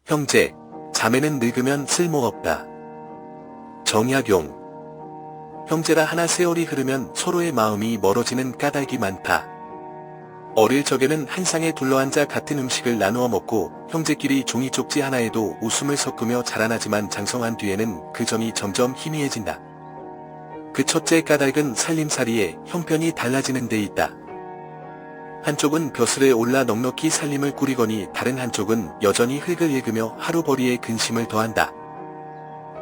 형제, 자매는 늙으면 쓸모없다. 정약용. 형제라 하나 세월이 흐르면 서로의 마음이 멀어지는 까닭이 많다. 어릴 적에는 한 상에 둘러앉아 같은 음식을 나누어 먹고 형제끼리 종이 쪽지 하나에도 웃음을 섞으며 자라나지만 장성한 뒤에는 그 정이 점점 희미해진다. 그 첫째 까닭은 살림살이에 형편이 달라지는 데 있다. 한쪽은 벼슬에 올라 넉넉히 살림을 꾸리거니 다른 한쪽은 여전히 흙을 읽으며 하루벌이에 근심을 더한다.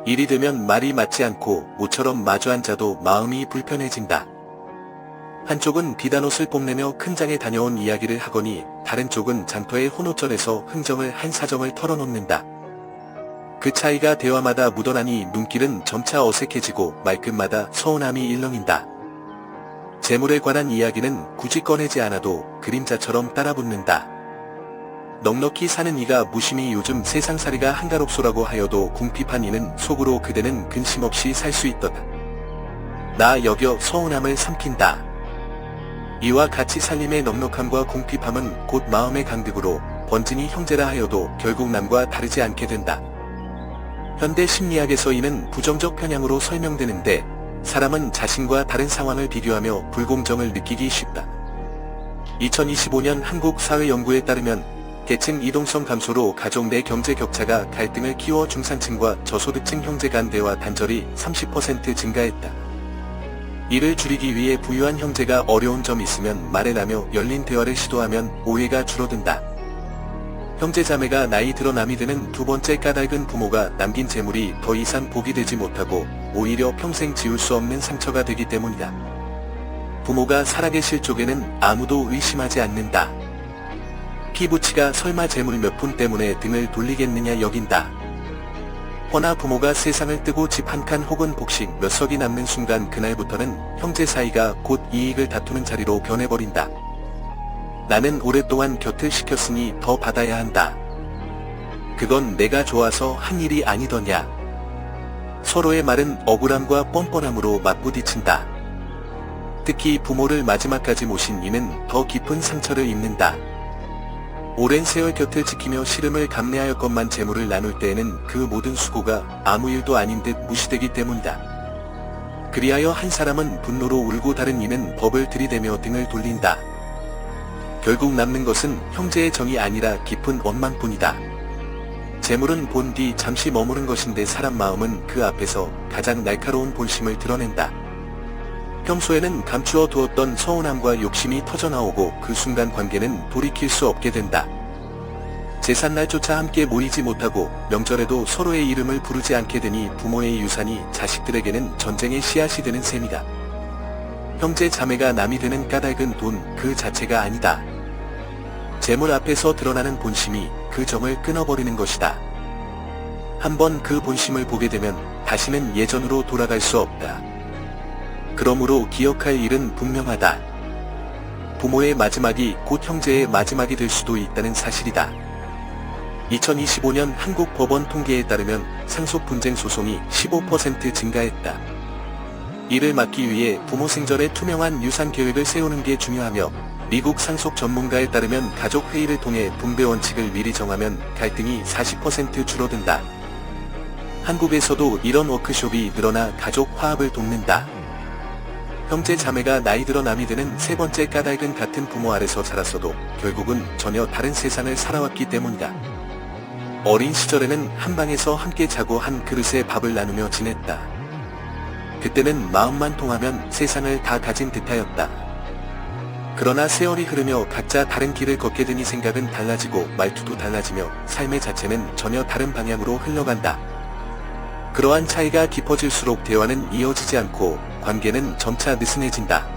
일이 되면 말이 맞지 않고 모처럼 마주 앉아도 마음이 불편해진다. 한쪽은 비단옷을 뽐내며 큰 장에 다녀온 이야기를 하거니 다른 쪽은 장터의 혼옷전에서 흥정을 한 사정을 털어놓는다. 그 차이가 대화마다 묻어나니 눈길은 점차 어색해지고 말끝마다 서운함이 일렁인다. 재물에 관한 이야기는 굳이 꺼내지 않아도 그림자처럼 따라붙는다. 넉넉히 사는 이가 무심히 요즘 세상살이가 한가롭소라고 하여도 궁핍한 이는 속으로 그대는 근심 없이 살 수 있도다. 나 여겨 서운함을 삼킨다. 이와 같이 살림의 넉넉함과 궁핍함은 곧 마음의 강득으로 번진이 형제라 하여도 결국 남과 다르지 않게 된다. 현대 심리학에서 이는 부정적 편향으로 설명되는데 사람은 자신과 다른 상황을 비교하며 불공정을 느끼기 쉽다. 2025년 한국사회연구에 따르면 계층 이동성 감소로 가족 내 경제 격차가 갈등을 키워 중산층과 저소득층 형제 간 대화 단절이 30% 증가했다. 이를 줄이기 위해 부유한 형제가 어려운 점 있으면 말해라며 열린 대화를 시도하면 오해가 줄어든다. 형제자매가 나이 들어 남이 되는 두 번째 까닭은 부모가 남긴 재물이 더 이상 복이 되지 못하고 오히려 평생 지울 수 없는 상처가 되기 때문이다. 부모가 살아계실 쪽에는 아무도 의심하지 않는다. 피부치가 설마 재물 몇 푼 때문에 등을 돌리겠느냐 여긴다. 허나 부모가 세상을 뜨고 집 한 칸 혹은 복식 몇 석이 남는 순간 그날부터는 형제 사이가 곧 이익을 다투는 자리로 변해버린다. 나는 오랫동안 곁을 지켰으니 더 받아야 한다. 그건 내가 좋아서 한 일이 아니더냐. 서로의 말은 억울함과 뻔뻔함으로 맞부딪힌다. 특히 부모를 마지막까지 모신 이는 더 깊은 상처를 입는다. 오랜 세월 곁을 지키며 시름을 감내하였건만 재물을 나눌 때에는 그 모든 수고가 아무 일도 아닌 듯 무시되기 때문이다. 그리하여 한 사람은 분노로 울고 다른 이는 법을 들이대며 등을 돌린다. 결국 남는 것은 형제의 정이 아니라 깊은 원망뿐이다. 재물은 본 뒤 잠시 머무른 것인데 사람 마음은 그 앞에서 가장 날카로운 본심을 드러낸다. 평소에는 감추어 두었던 서운함과 욕심이 터져나오고 그 순간 관계는 돌이킬 수 없게 된다. 제삿날조차 함께 모이지 못하고 명절에도 서로의 이름을 부르지 않게 되니 부모의 유산이 자식들에게는 전쟁의 씨앗이 되는 셈이다. 형제 자매가 남이 되는 까닭은 돈 그 자체가 아니다. 재물 앞에서 드러나는 본심이 그 정을 끊어버리는 것이다. 한번 그 본심을 보게 되면 다시는 예전으로 돌아갈 수 없다. 그러므로 기억할 일은 분명하다. 부모의 마지막이 곧 형제의 마지막이 될 수도 있다는 사실이다. 2025년 한국 법원 통계에 따르면 상속 분쟁 소송이 15% 증가했다. 이를 막기 위해 부모 생전에 투명한 유산 계획을 세우는 게 중요하며 미국 상속 전문가에 따르면 가족 회의를 통해 분배 원칙을 미리 정하면 갈등이 40% 줄어든다. 한국에서도 이런 워크숍이 늘어나 가족 화합을 돕는다. 형제 자매가 나이 들어 남이 되는 세 번째 까닭은 같은 부모 아래서 자랐어도 결국은 전혀 다른 세상을 살아왔기 때문이다. 어린 시절에는 한 방에서 함께 자고 한 그릇에 밥을 나누며 지냈다. 그때는 마음만 통하면 세상을 다 가진 듯하였다. 그러나 세월이 흐르며 각자 다른 길을 걷게 되니 생각은 달라지고 말투도 달라지며 삶의 자체는 전혀 다른 방향으로 흘러간다. 그러한 차이가 깊어질수록 대화는 이어지지 않고 관계는 점차 느슨해진다.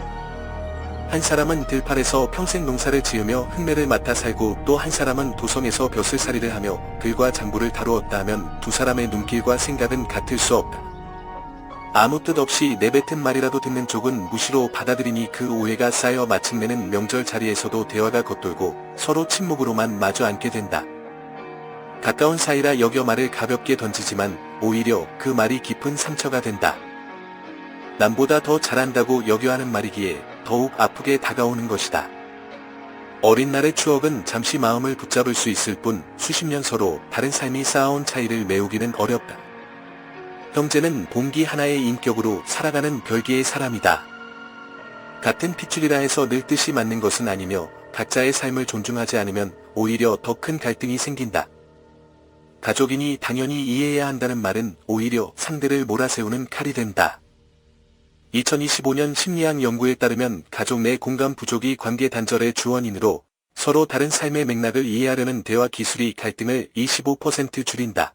한 사람은 들판에서 평생 농사를 지으며 흙매를 맡아 살고 또 한 사람은 도성에서 벼슬살이를 하며 들과 장부를 다루었다 하면 두 사람의 눈길과 생각은 같을 수 없다. 아무 뜻 없이 내뱉은 말이라도 듣는 쪽은 무시로 받아들이니 그 오해가 쌓여 마침내는 명절 자리에서도 대화가 겉돌고 서로 침묵으로만 마주 앉게 된다. 가까운 사이라 여겨 말을 가볍게 던지지만 오히려 그 말이 깊은 상처가 된다. 남보다 더 잘한다고 여겨 하는 말이기에 더욱 아프게 다가오는 것이다. 어린 날의 추억은 잠시 마음을 붙잡을 수 있을 뿐 수십 년 서로 다른 삶이 쌓아온 차이를 메우기는 어렵다. 형제는 봉기 하나의 인격으로 살아가는 별개의 사람이다. 같은 핏줄이라 해서 늘 뜻이 맞는 것은 아니며 각자의 삶을 존중하지 않으면 오히려 더 큰 갈등이 생긴다. 가족이니 당연히 이해해야 한다는 말은 오히려 상대를 몰아세우는 칼이 된다. 2025년 심리학 연구에 따르면 가족 내 공감 부족이 관계 단절의 주원인으로 서로 다른 삶의 맥락을 이해하려는 대화 기술이 갈등을 25% 줄인다.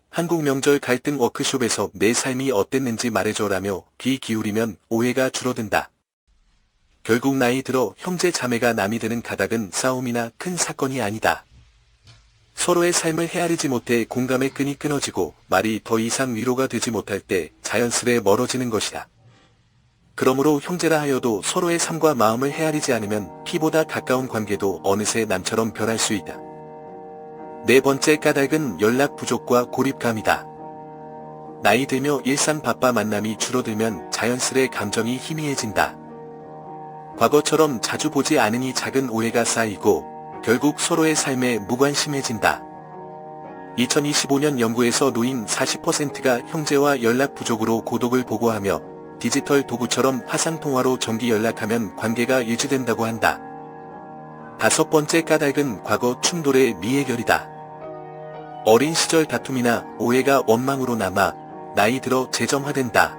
한국 명절 갈등 워크숍에서 내 삶이 어땠는지 말해줘라며 귀 기울이면 오해가 줄어든다. 결국 나이 들어 형제 자매가 남이 되는 가닥은 싸움이나 큰 사건이 아니다. 서로의 삶을 헤아리지 못해 공감의 끈이 끊어지고 말이 더 이상 위로가 되지 못할 때 자연스레 멀어지는 것이다. 그러므로 형제라 하여도 서로의 삶과 마음을 헤아리지 않으면 피보다 가까운 관계도 어느새 남처럼 변할 수 있다. 네 번째 까닭은 연락 부족과 고립감이다. 나이 들며 일상 바빠 만남이 줄어들면 자연스레 감정이 희미해진다. 과거처럼 자주 보지 않으니 작은 오해가 쌓이고 결국 서로의 삶에 무관심해진다. 2025년 연구에서 노인 40%가 형제와 연락 부족으로 고독을 보고하며 디지털 도구처럼 화상통화로 정기 연락하면 관계가 유지된다고 한다. 다섯 번째 까닭은 과거 충돌의 미해결이다. 어린 시절 다툼이나 오해가 원망으로 남아 나이 들어 재점화된다.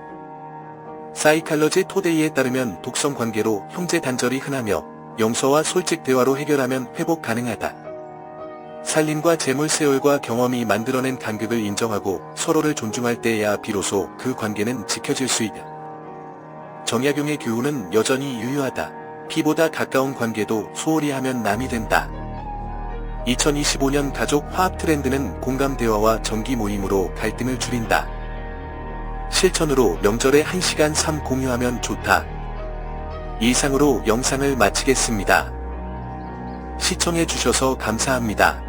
사이칼러지 토데이에 따르면 독성 관계로 형제 단절이 흔하며 용서와 솔직 대화로 해결하면 회복 가능하다. 살림과 재물 세월과 경험이 만들어낸 간극을 인정하고 서로를 존중할 때에야 비로소 그 관계는 지켜질 수 있다. 정약용의 교훈은 여전히 유효하다. 피보다 가까운 관계도 소홀히 하면 남이 된다. 2025년 가족 화합 트렌드는 공감 대화와 정기 모임으로 갈등을 줄인다. 실천으로 명절에 1시간 삶 공유하면 좋다. 이상으로 영상을 마치겠습니다. 시청해주셔서 감사합니다.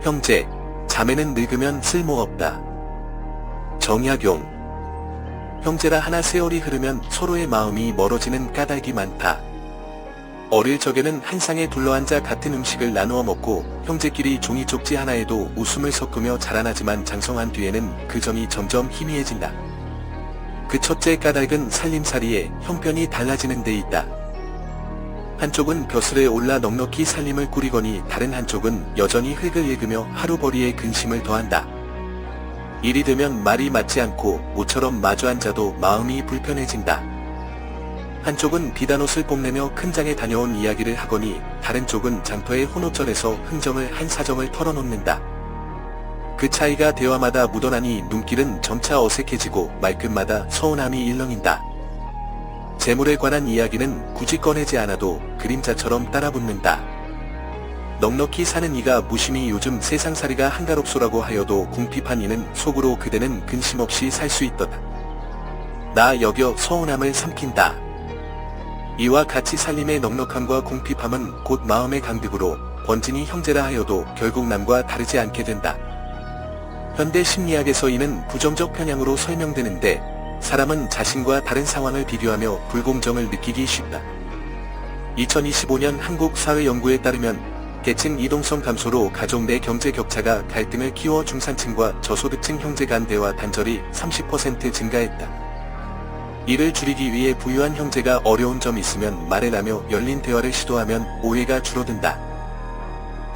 형제, 자매는 늙으면 쓸모없다. 정약용. 형제라 하나 세월이 흐르면 서로의 마음이 멀어지는 까닭이 많다. 어릴 적에는 한 상에 둘러앉아 같은 음식을 나누어 먹고 형제끼리 종이 쪽지 하나에도 웃음을 섞으며 자라나지만 장성한 뒤에는 그 점이 점점 희미해진다. 그 첫째 까닭은 살림살이에 형편이 달라지는 데 있다. 한쪽은 벼슬에 올라 넉넉히 살림을 꾸리거니 다른 한쪽은 여전히 흙을 읽으며 하루벌이에 근심을 더한다. 일이 되면 말이 맞지 않고 모처럼 마주 앉아도 마음이 불편해진다. 한쪽은 비단옷을 뽐내며 큰 장에 다녀온 이야기를 하거니 다른 쪽은 장터의 혼옷전에서 흥정을 한 사정을 털어놓는다. 그 차이가 대화마다 묻어나니 눈길은 점차 어색해지고 말끝마다 서운함이 일렁인다. 재물에 관한 이야기는 굳이 꺼내지 않아도 그림자처럼 따라붙는다. 넉넉히 사는 이가 무심히 요즘 세상살이가 한가롭소라고 하여도 궁핍한 이는 속으로 그대는 근심 없이 살 수 있도다. 나 여겨 서운함을 삼킨다. 이와 같이 살림의 넉넉함과 궁핍함은 곧 마음의 강득으로 번진이 형제라 하여도 결국 남과 다르지 않게 된다. 현대 심리학에서 이는 부정적 편향으로 설명되는데 사람은 자신과 다른 상황을 비교하며 불공정을 느끼기 쉽다. 2025년 한국 사회연구에 따르면 계층 이동성 감소로 가족 내 경제 격차가 갈등을 키워 중산층과 저소득층 형제 간 대화 단절이 30% 증가했다. 이를 줄이기 위해 부유한 형제가 어려운 점 있으면 말해라며 열린 대화를 시도하면 오해가 줄어든다.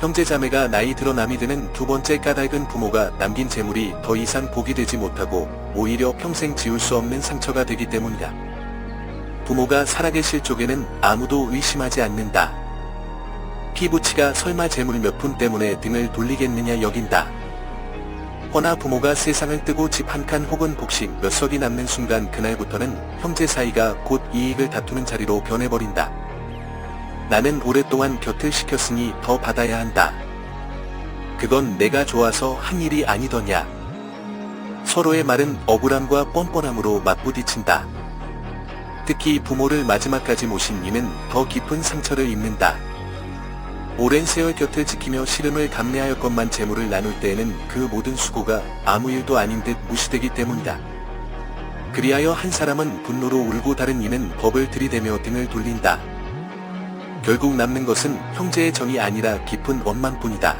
형제자매가 나이 들어 남이 되는 두 번째 까닭은 부모가 남긴 재물이 더 이상 복이 되지 못하고 오히려 평생 지울 수 없는 상처가 되기 때문이다. 부모가 살아계실 쪽에는 아무도 의심하지 않는다. 피부치가 설마 재물 몇 푼 때문에 등을 돌리겠느냐 여긴다. 허나 부모가 세상을 뜨고 집 한 칸 혹은 복식 몇 석이 남는 순간 그날부터는 형제 사이가 곧 이익을 다투는 자리로 변해버린다. 나는 오랫동안 곁을 지켰으니 더 받아야 한다. 그건 내가 좋아서 한 일이 아니더냐. 서로의 말은 억울함과 뻔뻔함으로 맞부딪힌다. 특히 부모를 마지막까지 모신 이는 더 깊은 상처를 입는다. 오랜 세월 곁을 지키며 시름을 감내하였건만 재물을 나눌 때에는 그 모든 수고가 아무 일도 아닌 듯 무시되기 때문이다. 그리하여 한 사람은 분노로 울고 다른 이는 법을 들이대며 등을 돌린다. 결국 남는 것은 형제의 정이 아니라 깊은 원망뿐이다.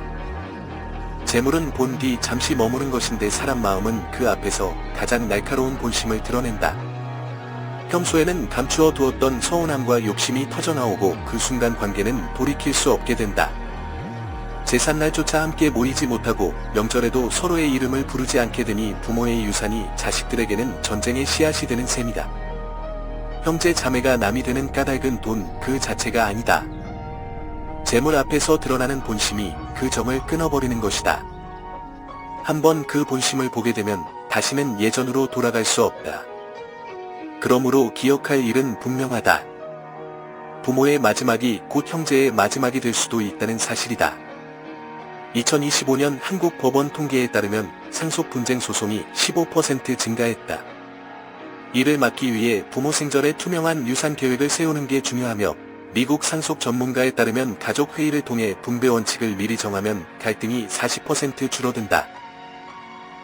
재물은 본 뒤 잠시 머무른 것인데 사람 마음은 그 앞에서 가장 날카로운 본심을 드러낸다. 평소에는 감추어 두었던 서운함과 욕심이 터져나오고 그 순간 관계는 돌이킬 수 없게 된다. 제삿날조차 함께 모이지 못하고 명절에도 서로의 이름을 부르지 않게 되니 부모의 유산이 자식들에게는 전쟁의 씨앗이 되는 셈이다. 형제 자매가 남이 되는 까닭은 돈 그 자체가 아니다. 재물 앞에서 드러나는 본심이 그 정을 끊어버리는 것이다. 한번 그 본심을 보게 되면 다시는 예전으로 돌아갈 수 없다. 그러므로 기억할 일은 분명하다. 부모의 마지막이 곧 형제의 마지막이 될 수도 있다는 사실이다. 2025년 한국 법원 통계에 따르면 상속 분쟁 소송이 15% 증가했다. 이를 막기 위해 부모 생전에 투명한 유산 계획을 세우는 게 중요하며 미국 상속 전문가에 따르면 가족 회의를 통해 분배 원칙을 미리 정하면 갈등이 40% 줄어든다.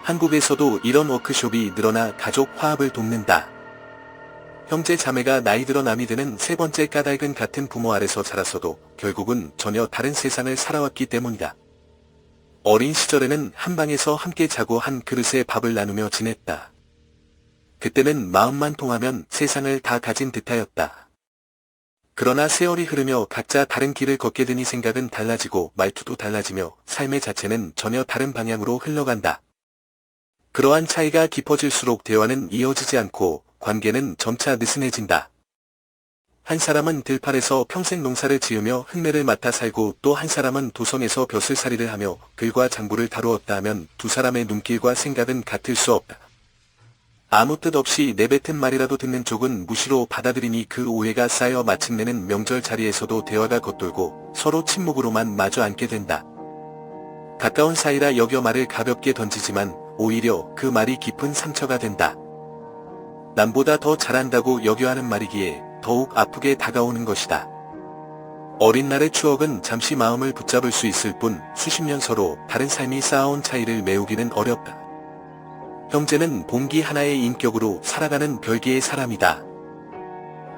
한국에서도 이런 워크숍이 늘어나 가족 화합을 돕는다. 형제 자매가 나이 들어 남이 되는 세 번째 까닭은 같은 부모 아래서 자랐어도 결국은 전혀 다른 세상을 살아왔기 때문이다. 어린 시절에는 한 방에서 함께 자고 한 그릇에 밥을 나누며 지냈다. 그때는 마음만 통하면 세상을 다 가진 듯하였다. 그러나 세월이 흐르며 각자 다른 길을 걷게 되니 생각은 달라지고 말투도 달라지며 삶의 자체는 전혀 다른 방향으로 흘러간다. 그러한 차이가 깊어질수록 대화는 이어지지 않고 관계는 점차 느슨해진다. 한 사람은 들판에서 평생 농사를 지으며 흙내를 맡아 살고 또 한 사람은 도성에서 벼슬살이를 하며 글과 장부를 다루었다 하면 두 사람의 눈길과 생각은 같을 수 없다. 아무 뜻 없이 내뱉은 말이라도 듣는 쪽은 무시로 받아들이니 그 오해가 쌓여 마침내는 명절 자리에서도 대화가 겉돌고 서로 침묵으로만 마주 앉게 된다. 가까운 사이라 여겨 말을 가볍게 던지지만 오히려 그 말이 깊은 상처가 된다. 남보다 더 잘한다고 여겨 하는 말이기에 더욱 아프게 다가오는 것이다. 어린 날의 추억은 잠시 마음을 붙잡을 수 있을 뿐 수십 년 서로 다른 삶이 쌓아온 차이를 메우기는 어렵다. 형제는 봉기 하나의 인격으로 살아가는 별개의 사람이다.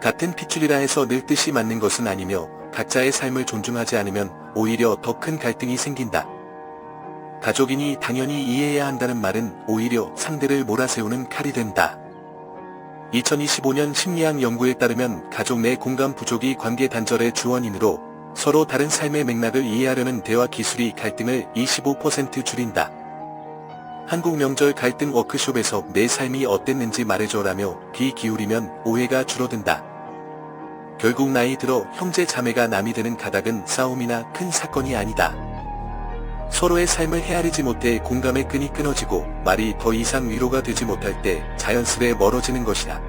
같은 핏줄이라 해서 늘 뜻이 맞는 것은 아니며 각자의 삶을 존중하지 않으면 오히려 더 큰 갈등이 생긴다. 가족이니 당연히 이해해야 한다는 말은 오히려 상대를 몰아세우는 칼이 된다. 2025년 심리학 연구에 따르면 가족 내 공감 부족이 관계 단절의 주원인으로 서로 다른 삶의 맥락을 이해하려는 대화 기술이 갈등을 25% 줄인다. 한국 명절 갈등 워크숍에서 내 삶이 어땠는지 말해줘라며 귀 기울이면 오해가 줄어든다. 결국 나이 들어 형제 자매가 남이 되는 가닥은 싸움이나 큰 사건이 아니다. 서로의 삶을 헤아리지 못해 공감의 끈이 끊어지고 말이 더 이상 위로가 되지 못할 때 자연스레 멀어지는 것이다.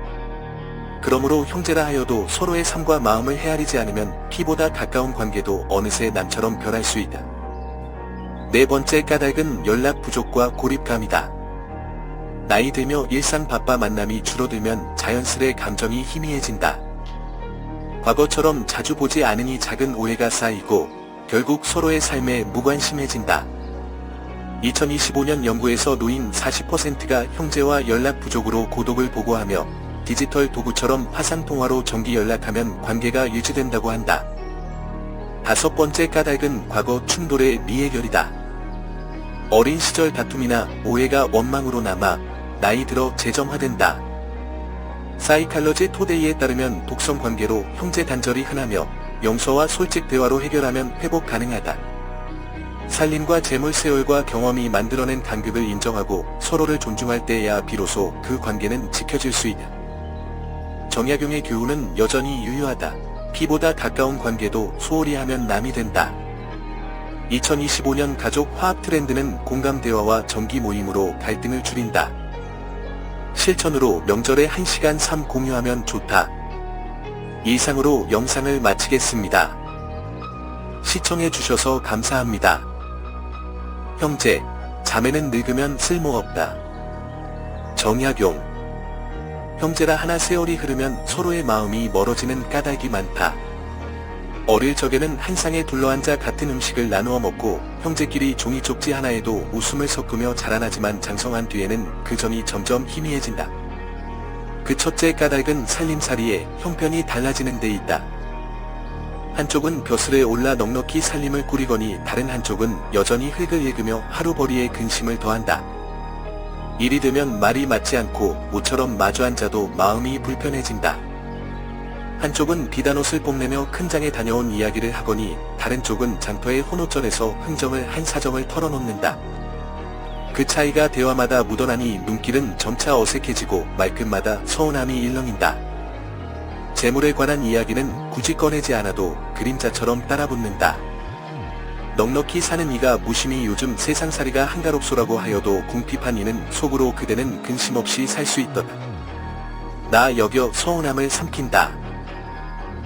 그러므로 형제라 하여도 서로의 삶과 마음을 헤아리지 않으면 피보다 가까운 관계도 어느새 남처럼 변할 수 있다. 네 번째 까닭은 연락 부족과 고립감이다. 나이 들며 일상 바빠 만남이 줄어들면 자연스레 감정이 희미해진다. 과거처럼 자주 보지 않으니 작은 오해가 쌓이고 결국 서로의 삶에 무관심해진다. 2025년 연구에서 노인 40%가 형제와 연락 부족으로 고독을 보고하며 디지털 도구처럼 화상통화로 정기 연락하면 관계가 유지된다고 한다. 다섯 번째 까닭은 과거 충돌의 미해결이다. 어린 시절 다툼이나 오해가 원망으로 남아 나이 들어 재점화된다. 사이칼러지 토데이에 따르면 독성 관계로 형제 단절이 흔하며 용서와 솔직 대화로 해결하면 회복 가능하다. 살림과 재물 세월과 경험이 만들어낸 간극을 인정하고 서로를 존중할 때에야 비로소 그 관계는 지켜질 수 있다. 정약용의 교훈은 여전히 유효하다. 피보다 가까운 관계도 소홀히 하면 남이 된다. 2025년 가족 화합 트렌드는 공감 대화와 정기 모임으로 갈등을 줄인다. 실천으로 명절에 1시간 삶 공유하면 좋다. 이상으로 영상을 마치겠습니다. 시청해주셔서 감사합니다. 형제, 자매는 늙으면 쓸모없다. 정약용. 형제라 하나 세월이 흐르면 서로의 마음이 멀어지는 까닭이 많다. 어릴 적에는 한 상에 둘러앉아 같은 음식을 나누어 먹고 형제끼리 종이 쪽지 하나에도 웃음을 섞으며 자라나지만 장성한 뒤에는 그 정이 점점 희미해진다. 그 첫째 까닭은 살림살이에 형편이 달라지는 데 있다. 한쪽은 벼슬에 올라 넉넉히 살림을 꾸리거니 다른 한쪽은 여전히 흙을 읽으며 하루벌이에 근심을 더한다. 일이 되면 말이 맞지 않고 모처럼 마주 앉아도 마음이 불편해진다. 한쪽은 비단옷을 뽐내며 큰 장에 다녀온 이야기를 하거니 다른 쪽은 장터의 혼옷전에서 흥정을 한 사정을 털어놓는다. 그 차이가 대화마다 묻어나니 눈길은 점차 어색해지고 말끝마다 서운함이 일렁인다. 재물에 관한 이야기는 굳이 꺼내지 않아도 그림자처럼 따라붙는다. 넉넉히 사는 이가 무심히 요즘 세상살이가 한가롭소라고 하여도 궁핍한 이는 속으로 그대는 근심 없이 살 수 있도다. 나 여겨 서운함을 삼킨다.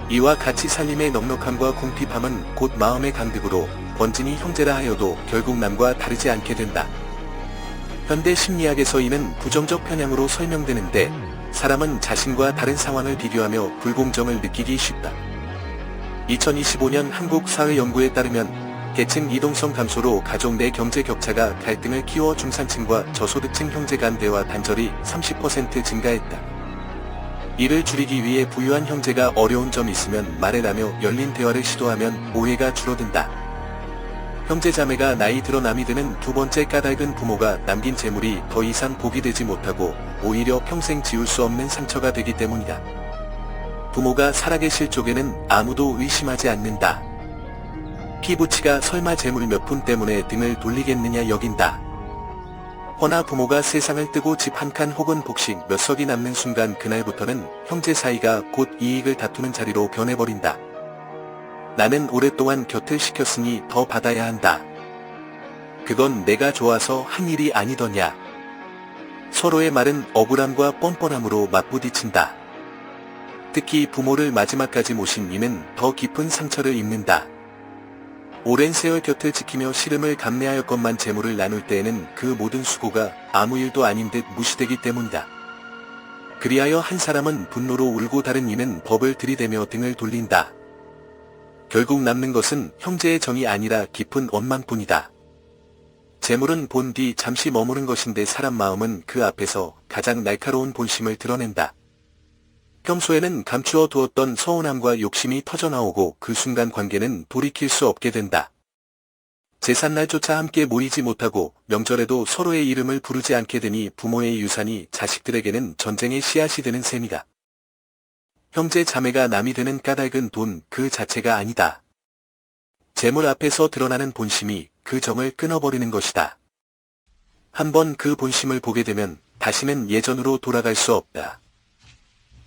이와 같이 살림의 넉넉함과 궁핍함은 곧 마음의 강득으로 번진이 형제라 하여도 결국 남과 다르지 않게 된다. 현대 심리학에서 이는 부정적 편향으로 설명되는데 사람은 자신과 다른 상황을 비교하며 불공정을 느끼기 쉽다. 2025년 한국사회연구에 따르면 계층 이동성 감소로 가족 내 경제 격차가 갈등을 키워 중산층과 저소득층 형제 간 대화 단절이 30% 증가했다. 이를 줄이기 위해 부유한 형제가 어려운 점이 있으면 말해라며 열린 대화를 시도하면 오해가 줄어든다. 형제자매가 나이 들어 남이 드는 두 번째 까닭은 부모가 남긴 재물이 더 이상 복이 되지 못하고 오히려 평생 지울 수 없는 상처가 되기 때문이다. 부모가 살아계실 쪽에는 아무도 의심하지 않는다. 피부치가 설마 재물 몇 푼 때문에 등을 돌리겠느냐 여긴다. 허나 부모가 세상을 뜨고 집 한 칸 혹은 복식 몇 석이 남는 순간 그날부터는 형제 사이가 곧 이익을 다투는 자리로 변해버린다. 나는 오랫동안 곁을 지켰으니 더 받아야 한다. 그건 내가 좋아서 한 일이 아니더냐. 서로의 말은 억울함과 뻔뻔함으로 맞부딪힌다. 특히 부모를 마지막까지 모신 이는 더 깊은 상처를 입는다. 오랜 세월 곁을 지키며 시름을 감내하였건만 재물을 나눌 때에는 그 모든 수고가 아무 일도 아닌 듯 무시되기 때문이다. 그리하여 한 사람은 분노로 울고 다른 이는 법을 들이대며 등을 돌린다. 결국 남는 것은 형제의 정이 아니라 깊은 원망뿐이다. 재물은 본 뒤 잠시 머무른 것인데 사람 마음은 그 앞에서 가장 날카로운 본심을 드러낸다. 평소에는 감추어 두었던 서운함과 욕심이 터져나오고 그 순간 관계는 돌이킬 수 없게 된다. 제삿날조차 함께 모이지 못하고 명절에도 서로의 이름을 부르지 않게 되니 부모의 유산이 자식들에게는 전쟁의 씨앗이 되는 셈이다. 형제 자매가 남이 되는 까닭은 돈 그 자체가 아니다. 재물 앞에서 드러나는 본심이 그 정을 끊어버리는 것이다. 한번 그 본심을 보게 되면 다시는 예전으로 돌아갈 수 없다.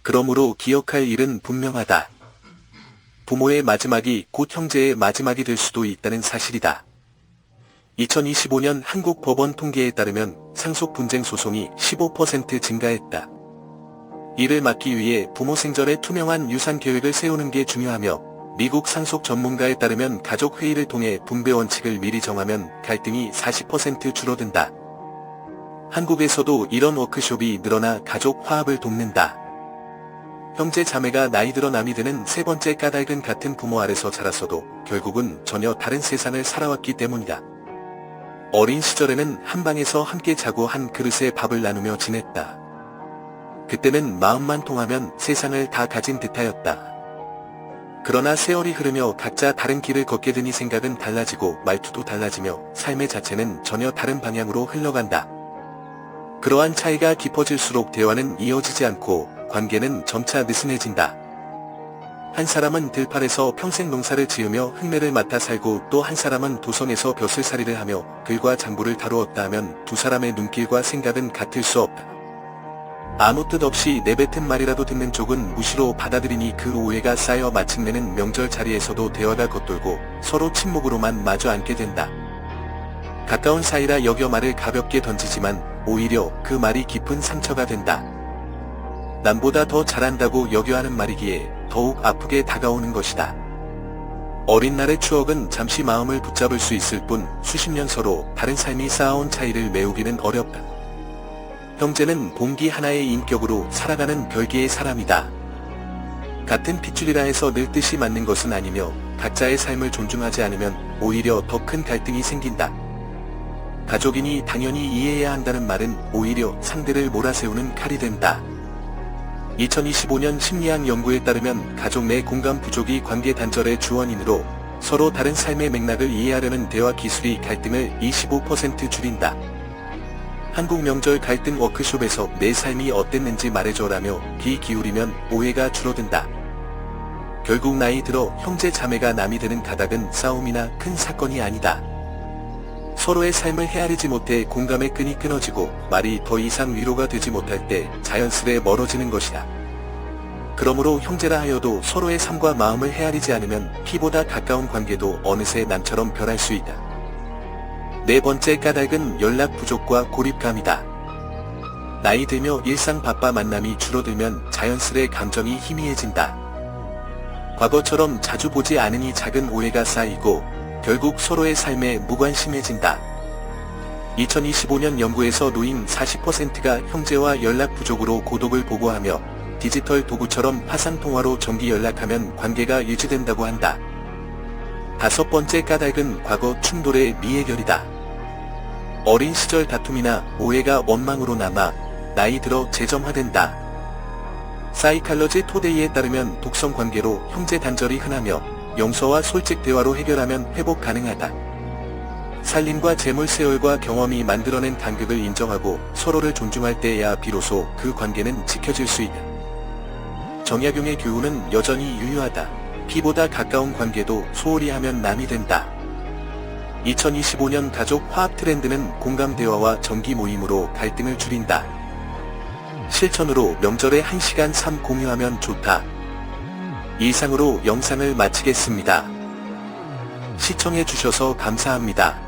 그러므로 기억할 일은 분명하다. 부모의 마지막이 곧 형제의 마지막이 될 수도 있다는 사실이다. 2025년 한국 법원 통계에 따르면 상속 분쟁 소송이 15% 증가했다. 이를 막기 위해 부모 생전에 투명한 유산 계획을 세우는 게 중요하며 미국 상속 전문가에 따르면 가족 회의를 통해 분배 원칙을 미리 정하면 갈등이 40% 줄어든다. 한국에서도 이런 워크숍이 늘어나 가족 화합을 돕는다. 형제 자매가 나이 들어 남이 되는 세 번째 까닭은 같은 부모 아래서 자랐어도 결국은 전혀 다른 세상을 살아왔기 때문이다. 어린 시절에는 한 방에서 함께 자고 한 그릇에 밥을 나누며 지냈다. 그때는 마음만 통하면 세상을 다 가진 듯하였다. 그러나 세월이 흐르며 각자 다른 길을 걷게 되니 생각은 달라지고 말투도 달라지며 삶의 자체는 전혀 다른 방향으로 흘러간다. 그러한 차이가 깊어질수록 대화는 이어지지 않고 관계는 점차 느슨해진다. 한 사람은 들판에서 평생 농사를 지으며 흙내를 맡아 살고 또 한 사람은 도성에서 벼슬살이를 하며 글과 장부를 다루었다 하면 두 사람의 눈길과 생각은 같을 수 없다. 아무 뜻 없이 내뱉은 말이라도 듣는 쪽은 무시로 받아들이니 그 오해가 쌓여 마침내는 명절 자리에서도 대화가 겉돌고 서로 침묵으로만 마주 앉게 된다. 가까운 사이라 여겨 말을 가볍게 던지지만 오히려 그 말이 깊은 상처가 된다. 남보다 더 잘한다고 여겨 하는 말이기에 더욱 아프게 다가오는 것이다. 어린 날의 추억은 잠시 마음을 붙잡을 수 있을 뿐 수십 년 서로 다른 삶이 쌓아온 차이를 메우기는 어렵다. 형제는 봉기 하나의 인격으로 살아가는 별개의 사람이다. 같은 핏줄이라 해서 늘 뜻이 맞는 것은 아니며 각자의 삶을 존중하지 않으면 오히려 더 큰 갈등이 생긴다. 가족이니 당연히 이해해야 한다는 말은 오히려 상대를 몰아세우는 칼이 된다. 2025년 심리학 연구에 따르면 가족 내 공감 부족이 관계 단절의 주원이므로 서로 다른 삶의 맥락을 이해하려는 대화 기술이 갈등을 25% 줄인다. 한국 명절 갈등 워크숍에서 내 삶이 어땠는지 말해줘라며 귀 기울이면 오해가 줄어든다. 결국 나이 들어 형제 자매가 남이 되는 가닥은 싸움이나 큰 사건이 아니다. 서로의 삶을 헤아리지 못해 공감의 끈이 끊어지고 말이 더 이상 위로가 되지 못할 때 자연스레 멀어지는 것이다. 그러므로 형제라 하여도 서로의 삶과 마음을 헤아리지 않으면 피보다 가까운 관계도 어느새 남처럼 변할 수 있다. 네 번째 까닭은 연락 부족과 고립감이다. 나이 들며 일상 바빠 만남이 줄어들면 자연스레 감정이 희미해진다. 과거처럼 자주 보지 않으니 작은 오해가 쌓이고 결국 서로의 삶에 무관심해진다. 2025년 연구에서 노인 40%가 형제와 연락 부족으로 고독을 보고하며 디지털 도구처럼 화상통화로 정기 연락하면 관계가 유지된다고 한다. 다섯 번째 까닭은 과거 충돌의 미해결이다. 어린 시절 다툼이나 오해가 원망으로 남아 나이 들어 재점화된다. 사이칼러지 토데이에 따르면 독성 관계로 형제 단절이 흔하며 용서와 솔직 대화로 해결하면 회복 가능하다. 살림과 재물 세월과 경험이 만들어낸 간극을 인정하고 서로를 존중할 때야 비로소 그 관계는 지켜질 수 있다. 정약용의 교훈은 여전히 유효하다. 피보다 가까운 관계도 소홀히 하면 남이 된다. 2025년 가족 화합 트렌드는 공감 대화와 정기 모임으로 갈등을 줄인다. 실천으로 명절에 1시간 삶 공유하면 좋다. 이상으로 영상을 마치겠습니다. 시청해주셔서 감사합니다.